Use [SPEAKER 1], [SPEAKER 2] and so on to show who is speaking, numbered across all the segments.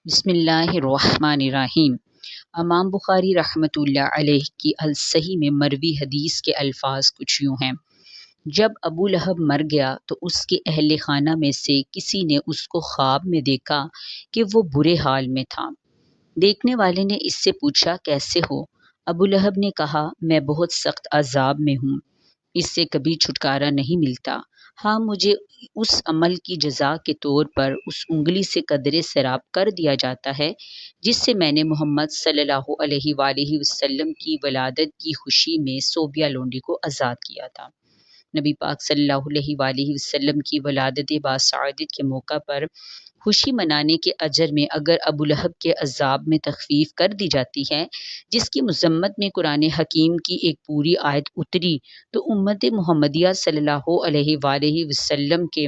[SPEAKER 1] بسم اللہ الرحمن الرحیم۔ امام بخاری رحمۃ اللہ علیہ کی الصحیح میں مروی حدیث کے الفاظ کچھ یوں ہیں۔ جب ابو لہب مر گیا تو اس کے اہل خانہ میں سے کسی نے اس کو خواب میں دیکھا کہ وہ برے حال میں تھا۔ دیکھنے والے نے اس سے پوچھا کیسے ہو؟ ابو لہب نے کہا میں بہت سخت عذاب میں ہوں، اس سے کبھی چھٹکارا نہیں ملتا۔ ہاں، مجھے اس عمل کی جزا کے طور پر اس انگلی سے قدرے سراب کر دیا جاتا ہے جس سے میں نے محمد صلی اللہ علیہ وآلہ وسلم کی ولادت کی خوشی میں صوبیہ لونڈی کو آزاد کیا تھا۔ نبی پاک صلی اللہ علیہ وآلہ وسلم کی ولادت باسعادت کے موقع پر خوشی منانے کے اجر میں اگر ابو لہب کے عذاب میں تخفیف کر دی جاتی ہے، جس کی مذمت میں قرآن حکیم کی ایک پوری آیت اتری، تو امت محمدیہ صلی اللہ علیہ وآلہ وسلم کے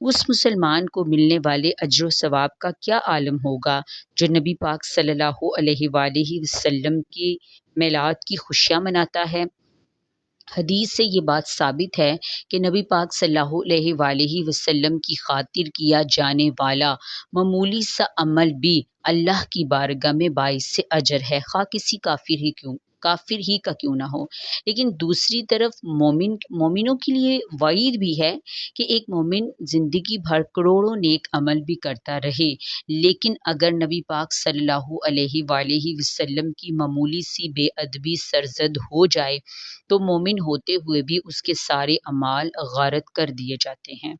[SPEAKER 1] اس مسلمان کو ملنے والے اجر و ثواب کا کیا عالم ہوگا جو نبی پاک صلی اللہ علیہ وآلہ وسلم کی میلاد کی خوشیاں مناتا ہے۔ حدیث سے یہ بات ثابت ہے کہ نبی پاک صلی اللہ علیہ وآلہ وسلم کی خاطر کیا جانے والا معمولی سا عمل بھی اللہ کی بارگاہ میں باعث اجر ہے، خواہ کسی کافر ہی کا کیوں نہ ہو۔ لیکن دوسری طرف مومنوں کے لیے وعید بھی ہے کہ ایک مومن زندگی بھر کروڑوں نیک عمل بھی کرتا رہے، لیکن اگر نبی پاک صلی اللہ علیہ وآلہ وسلم کی معمولی سی بے ادبی سرزد ہو جائے تو مومن ہوتے ہوئے بھی اس کے سارے اعمال غارت کر دیے جاتے ہیں۔